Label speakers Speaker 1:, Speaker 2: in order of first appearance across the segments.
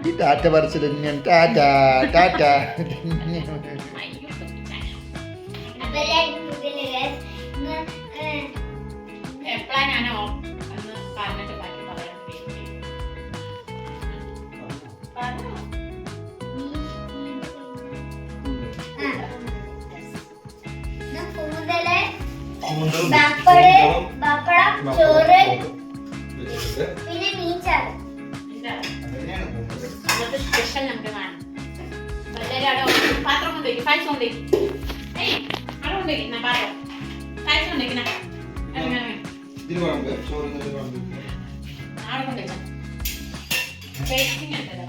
Speaker 1: ഈ ടാറ്റ പറച്ചിൽ ഞാൻ ടാറ്റ ടാറ്റ.
Speaker 2: ചോറ് പിന്നെ മീൻചാറ്
Speaker 3: സ്പെഷ്യൽ നമുക്ക് കാണാം. പാത്രം കൊണ്ടുപോയി പായസം കൊണ്ടുപോയി അവിടെ കൊണ്ടുപോയി പാത്രം പായസം കൊണ്ടുപോയി അവിടെ കൊണ്ടുപോയി ടേസ്റ്റിംഗ് ഉണ്ടല്ലോ.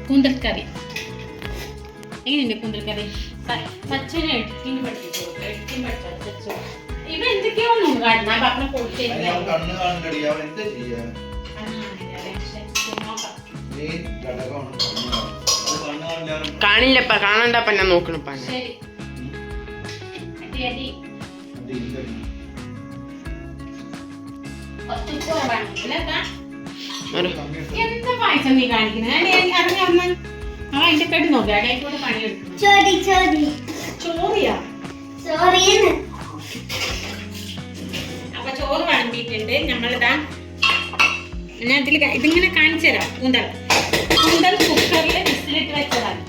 Speaker 3: കൂന്തൽക്കറി എങ്ങനെയുണ്ട്? കൂന്തൽക്കറി പച്ചനെ എഡിറ്റിംഗ് പഠിപ്പിച്ചു ഇവ എന്തൊക്കെയോ കാട്ടുന്ന ഭക്ഷണം
Speaker 4: കാണില്ലപ്പ കാണണ്ടപ്പ ഞാൻ നോക്കണപ്പ.
Speaker 3: ശരി അടി അടി എന്താ പായസം നീ കാണിക്കുന്നത്? അറിഞ്ഞ അവ അതിന്റെ കെട്ടി നോക്കി അടയിൽ കൂടെ പണിയെടുക്കും. ചോറിയാ അപ്പൊ ചോറ് വിളമ്പിയിട്ടുണ്ട്. നമ്മളിതാ ഞാൻ ഇതിങ്ങനെ കാണിച്ചു തരാം. കൂന്തൽ കുക്കറിൽ വിസിലിട്ട് വെച്ചതാണ്.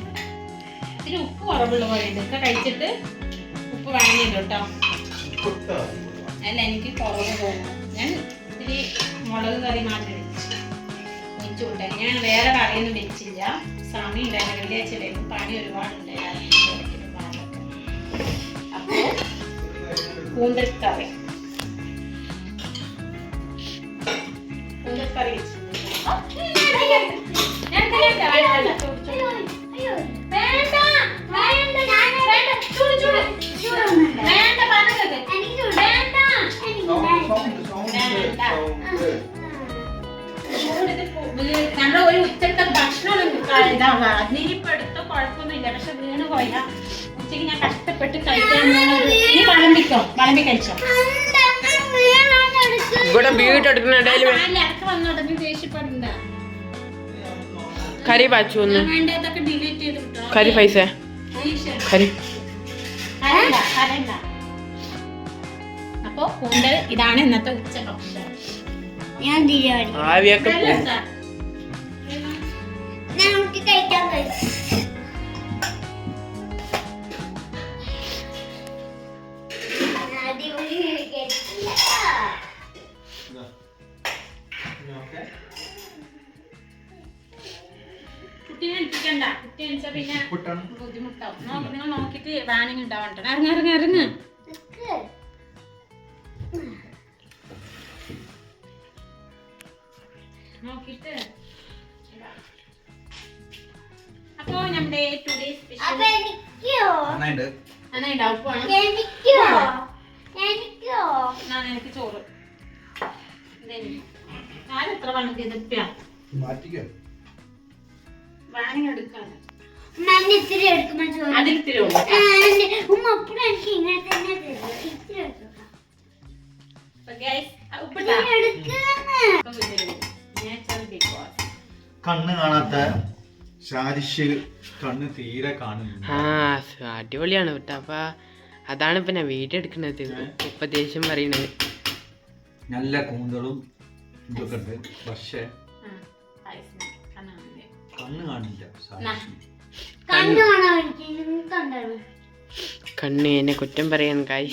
Speaker 3: ഇതിന് ഉപ്പ് കുറവുള്ള പോലെ ഇതൊക്കെ കഴിച്ചിട്ട് ഉപ്പ് വാങ്ങിയില്ല കേട്ടോ. അല്ല എനിക്ക് കുറവ് തോന്നുന്നു. ഞാൻ ഇത്തിരി മുളക് കറി മാത്രം വെച്ചു കൂട്ടാൻ. ഞാൻ വേറെ കറിയൊന്നും വെച്ചില്ല. സമയം ഉണ്ടായിരുന്നു. വെള്ളിയാഴ്ചയിലായിരുന്നു. പണി ഒരുപാടുണ്ടായിരുന്നു. അപ്പൊ കൂന്തൽ കറി വെച്ചിട്ടുണ്ട്. നമ്മുടെ ഒരു ഉച്ചത്തെ ഭക്ഷണം അതിനിപ്പോ എടുത്ത കുഴപ്പമൊന്നുമില്ല. പക്ഷെ വീണ് പോയാ ഉച്ചക്ക് ഞാൻ കഷ്ടപ്പെട്ട് കഴിക്കാൻ നീ വളമ്പി കഴിച്ചോ.
Speaker 4: ഇവിടെ വീട്ടെടുക്കുന്നിടയിൽ
Speaker 3: വന്നോട്ടെ. നീ ദേഷ്യപ്പെടണ്ട.
Speaker 4: കറി പാച്ചു
Speaker 3: വേണ്ടതൊക്കെ ഡിലീറ്റ് ചെയ്ത് കിട്ടോ.
Speaker 4: കറി പൈസ കറി.
Speaker 3: അപ്പൊ കൂന്തൽ ഇതാണ് ഇന്നത്തെ ഉച്ച ഭക്ഷണം.
Speaker 4: ആവിയൊക്കെ
Speaker 3: കുട്ടീനെ ഏൽപ്പിക്കണ്ട. കുട്ടി എണിച്ചാ പിന്നെ ബുദ്ധിമുട്ടാവും. നിങ്ങൾ നോക്കിട്ട് വാണിങ് ഉണ്ടാവണ്ട. ഇറങ്ങ നോക്കിട്ട്. അപ്പൊ നമ്മുടെ ടുഡേ സ്പെഷ്യൽ എനിക്ക് ചോറ് ഞാൻ എത്ര വണ്ണം ചെയ്തിട്ടാ വാണിങ് എടുക്കാണ്. അതിലിത്തിരി
Speaker 1: കണ്ണ് കാണാത്ത ശാരിഷ് കണ്ണ് തീരെ കാണുന്നു.
Speaker 4: അടിപൊളിയാണ് കേട്ടോ. അപ്പൊ അതാണ് ഇപ്പൊ ഞാൻ വീഡിയോ എടുക്കുന്നത്. ഇപ്പൊ ദേഷ്യം പറയണത്.
Speaker 1: നല്ല കൂന്തളും ഇതൊക്കെ ഉണ്ട്. പക്ഷെ കണ്ണ് കാണില്ല.
Speaker 4: കണ്ണ് എന്നെ കുറ്റം പറയാൻ കായ്.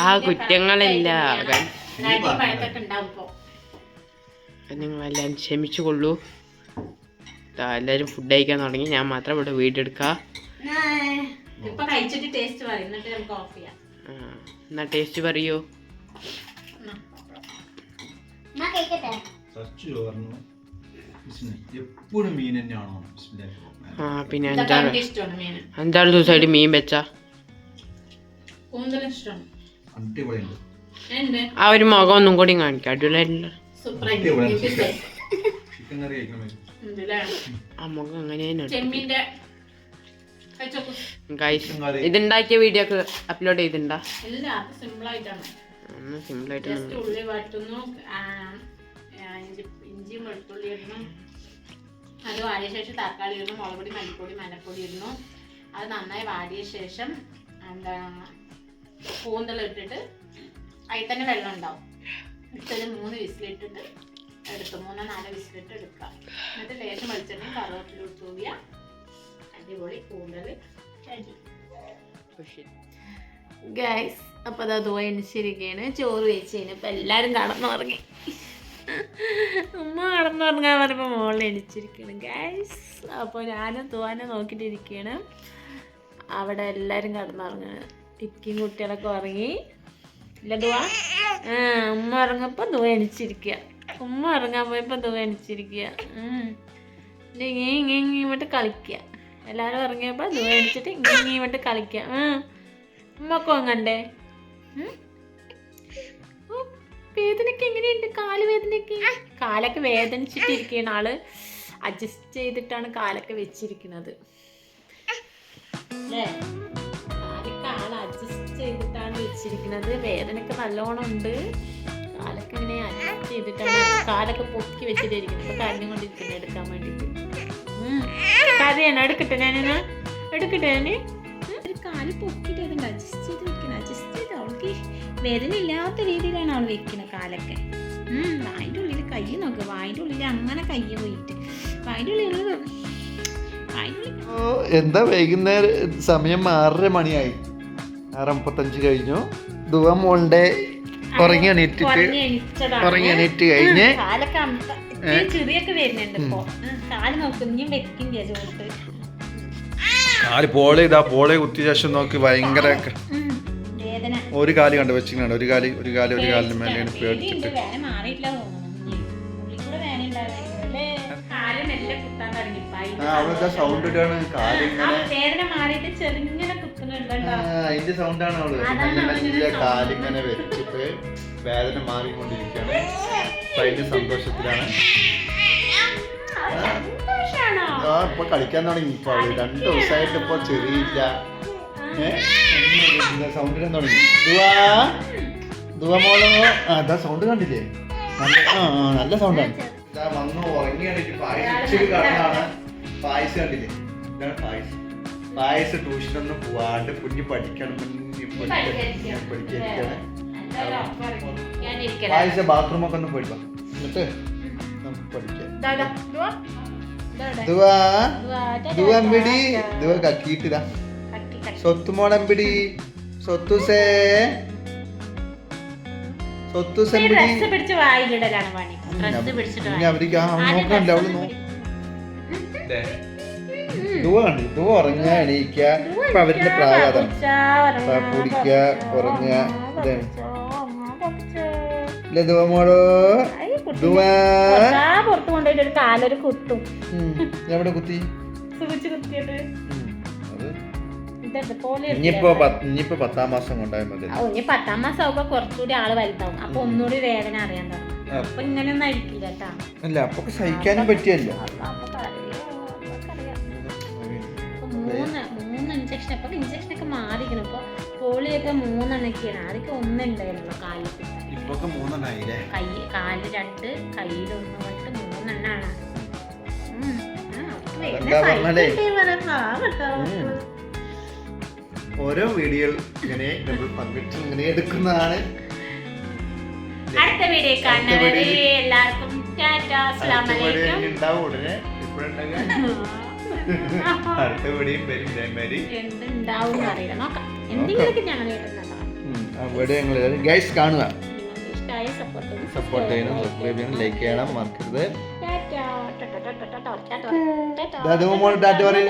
Speaker 4: ആ കുറ്റങ്ങളല്ല. നിങ്ങളെല്ലാം ക്ഷമിച്ചു കൊള്ളൂ. എല്ലാവരും ഫുഡ് കഴിക്കാൻ തുടങ്ങി. ഞാൻ മാത്രം ഇവിടെ വീഡിയോ എടുക്കാം. എന്നാ ടേസ്റ്റ് പറയൂ.
Speaker 1: എപ്പോഴും മീൻ തന്നെയാണോ?
Speaker 4: പിന്നെ അഞ്ചാറ് ദിവസമായിട്ട് മീൻ വെച്ചാ
Speaker 1: അടിപൊളിയുണ്ട്.
Speaker 3: എന്ത്
Speaker 4: ആ ഒരു മുഖം ഒന്നും കൂടി കാണിക്കാം. അടിപൊളിയായിട്ടുള്ള
Speaker 3: സൂപ്പറായിട്ട്
Speaker 1: ചിക്കൻ കറി കഴിക്കണം.
Speaker 4: ആ മുഖം അങ്ങനെ
Speaker 3: ചെമ്മീന്റെ കഴിച്ചോക്കൂ.
Speaker 4: ഗൈസ് ഇതുണ്ടാക്കിയ വീഡിയോ ഒക്കെ അപ്ലോഡ് ചെയ്തിട്ടുണ്ടാ?
Speaker 3: എല്ലാം സിമ്പിൾ ആയിട്ടാണ്.
Speaker 4: ഒന്ന് സിമ്പിളായിട്ട്
Speaker 3: ജസ്റ്റ് ഉള്ളി വഴറ്റുന്നു, ഇഞ്ചിയും വെളുത്തുള്ളി ഇടുന്നു, അത് വാടിയ ശേഷം തക്കാളി ഇടുന്നു, മുളക് പൊടി മല്ലിപ്പൊടി മഞ്ഞപ്പൊടി ഇടുന്നു. അത് നന്നായി വാടിയ ശേഷം എന്താ കൂന്തൽ ഇട്ടിട്ട് അതിൽ തന്നെ വെള്ളം ഉണ്ടാവും. ഇട്ടത് 3 വിസിലിട്ടിട്ട് എടുത്ത് 3-4 വിസിലിട്ട് എടുക്കുക. എന്നിട്ട് ലേശം വെളിച്ചെണ്ണയും കറിവേപ്പില ഇട്ട് തൂവിയ അടിപൊളി കൂന്തൽ റെഡി. ഗൈസ് അപ്പോൾ അത് അതുപോലെ എണിച്ചിരിക്കുകയാണ്. ചോറ് വെച്ച് കഴിഞ്ഞപ്പോൾ എല്ലാവരും കടന്നുറങ്ങി. ഉമ്മ കടന്നുറങ്ങാൻ പറയുമ്പോൾ മോളിൽ എണിച്ചിരിക്കുകയാണ് ഗൈസ്. അപ്പോൾ ഞാനും തുവാനെ നോക്കിയിട്ടിരിക്കുകയാണ്. അവിടെ എല്ലാവരും കടന്നുറങ്ങാണ്. ടിക്കിയും കുട്ടികളൊക്കെ ഉറങ്ങി. ഇല്ല തുവാ? ഉമ്മ ഉറങ്ങപ്പോൾ തുവ എണിച്ചിരിക്കുക. ഉമ്മ ഉറങ്ങാൻ പോയപ്പോൾ തുവ എണിച്ചിരിക്കുക. ഇങ്ങോട്ട് കളിക്കുക. എല്ലാവരും ഉറങ്ങിയപ്പോൾ തുവ എണിച്ചിട്ട് ഇങ്ങോട്ട് കളിക്കുക. ഉമ്മക്ക് വാങ്ങണ്ടേ? വേദനയ്ക്ക് എങ്ങനെയുണ്ട്? കാല് വേദനയ്ക്ക്? കാലൊക്കെ വേദനിച്ചിട്ടിരിക്കുകയാണ്. ആള് അഡ്ജസ്റ്റ് ചെയ്തിട്ടാണ് കാലൊക്കെ വെച്ചിരിക്കുന്നത് അല്ലേ? കാലൊക്കെ ആള് അഡ്ജസ്റ്റ് ചെയ്തിട്ടാണ് വെച്ചിരിക്കുന്നത്. വേദനയൊക്കെ നല്ലോണം ഉണ്ട്. കാലൊക്കെ ഇങ്ങനെ അഡ്ജസ്റ്റ് ചെയ്തിട്ടാണ് കാലൊക്കെ പൊക്കി വെച്ചിട്ടിരിക്കുന്നത്. ഇപ്പൊ കരഞ്ഞുകൊണ്ടിരിക്കുന്നത് എടുക്കാൻ വേണ്ടിയിട്ട്. കരയാണ്. എടുക്കട്ടെ ഞാനിന്ന്? എടുക്കട്ടെ ഞാന്? കാല് പൊക്കിയിട്ട് അതുകൊണ്ട് അഡ്ജസ്റ്റ് ചെയ്ത് വെക്കണം. അഡ്ജസ്റ്റ് ചെയ്ത് അവൾക്ക് വേദന ഇല്ലാത്ത രീതിയിലാണ് അവൾ വെക്കുന്നത് കാലൊക്കെ. വായിൻ്റെ ഉള്ളിൽ കൈ നോക്കുക. വായിൻ്റെ ഉള്ളിൽ അങ്ങനെ കൈ പോയിട്ട് വായിൻ്റെ ഉള്ളിൽ
Speaker 1: എന്താ വൈകുന്നേരം സമയം 6:30 മണിയായി. 6:35 കഴിഞ്ഞു. ദുവ മോളുടെ ഉറങ്ങി എണീറ്റ് കഴിഞ്ഞ്
Speaker 3: കാലൊക്കെ ചെറിയൊക്കെ വരുന്നുണ്ട്. ഇപ്പൊ കാല് നോക്കും ഇനിയും വെക്കില്ല ചോട്ട്.
Speaker 1: കാല് പോളെ കുത്തിയ ശേഷം നോക്കി ഭയങ്കര ഒരു കാല് കണ്ട് വെച്ചിട്ടുണ്ട്. ഒരു കാലിന് മേലെയാണ് പേടിച്ചിട്ട്. അവളൊക്കെ സൗണ്ട് ഇട്ടാണ് അതിന്റെ സൗണ്ടാണ് അവള് നല്ല കാലിങ്ങനെ വെച്ചിട്ട് വേദന മാറിക്കൊണ്ടിരിക്കുകയാണ്. അതിന്റെ സന്തോഷത്തിലാണ്. ഇപ്പൊ കളിക്കാൻ തുടങ്ങി. ഇപ്പൊ 2 ദിവസമായിട്ട് ഇപ്പൊ ചെറിയില്ല. സൗണ്ടിടാൻ തുടങ്ങി. ദുവാ മോളോ. അതാ സൗണ്ട് കണ്ടില്ലേ? നല്ല സൗണ്ടാണ്. വന്നു ഉറങ്ങിയാണ്. പായസം കടന്നാണ്. പായസം കണ്ടില്ലേ? ഇതാണ് പായസം. പായസം ട്യൂഷനൊന്നും പോവാണ്ട് കുഞ്ഞ് പഠിക്കണം. പഠിക്കാണ്. പായസം ബാത്റൂമൊക്കെ ഒന്ന് പോയിട്ട് എന്നിട്ട് നമുക്ക് പഠിക്കാം. ദുവമ്പിടി ദുവ കക്കിയിട്ടിതാ. സ്വത്ത് മോളമ്പിടി. സ്വത്തുസേ അവർക്ക് നോക്കണ്ട. അവള് ദുവ ഉറങ്ങുക എണീക്ക. ഇപ്പൊ അവരുടെ പ്രായം കുടിക്ക ഉറങ്ങുക. ഇല്ലേ ദുവ മോളോ?
Speaker 3: പുറത്ത് കൊണ്ടുപോയിട്ട് ഒരു കാലൊരു കുത്തും.
Speaker 1: എവിടെ കുത്തി?
Speaker 3: ഇനിയിപ്പോ
Speaker 1: 10ാം മാസം കൊണ്ടായാൽ മതി.
Speaker 3: ഇനി 10ാം മാസം ആവുമ്പോ കുറച്ചുകൂടി ആള് വലുതാവും. അപ്പൊ ഒന്നുകൂടി വേദന അറിയാൻ തുടങ്ങും. അപ്പൊ ഇങ്ങനെയൊന്നും അടിക്കില്ല കേട്ടാ.
Speaker 1: അല്ല അപ്പൊ സഹിക്കാനും പറ്റിയല്ലോ.
Speaker 3: 3 ഇഞ്ചക്ഷൻ. അപ്പൊ ഇഞ്ചക്ഷൻ ഒക്കെ മാറിക്കണം. ഇപ്പൊ പോളിയൊക്കെ 3 എണ്ണൊക്കെയാണ്. അതൊക്കെ 1 ഉണ്ടായിരുന്നുള്ളൂ കാലിൽ. കാല് 2 കയ്യിൽ 1 തൊട്ട് 3 എണ്ണാണ്.
Speaker 1: ഓരോ വീഡിയോ ഇങ്ങനെ നമ്മൾ പങ്കിട്ട് ഇങ്ങനെ എടുക്കുന്നതാണ്.
Speaker 3: അടുത്ത വീഡിയോ കാണുന്നവരെ എല്ലാവർക്കും ടാറ്റാ. അസ്സലാമു അലൈക്കും.
Speaker 1: ഉണ്ടാവും ഉടനെ. അടുത്ത വീഡിയോ എന്തുണ്ടാവും അറിയില്ല. നോക്കാം. എന്തെങ്കിലുമൊക്കെ ഞങ്ങൾ ഇടുന്നതാണ്. ഗൈസ് കാണുക.
Speaker 3: സപ്പോർട്ട്
Speaker 1: ചെയ്യണം, സബ്സ്ക്രൈബ് ചെയ്യണം, ലൈക്ക് ചെയ്യണം, മറക്കരുത്.
Speaker 3: ടാറ്റാ.
Speaker 1: ടാറ്റ പറയും.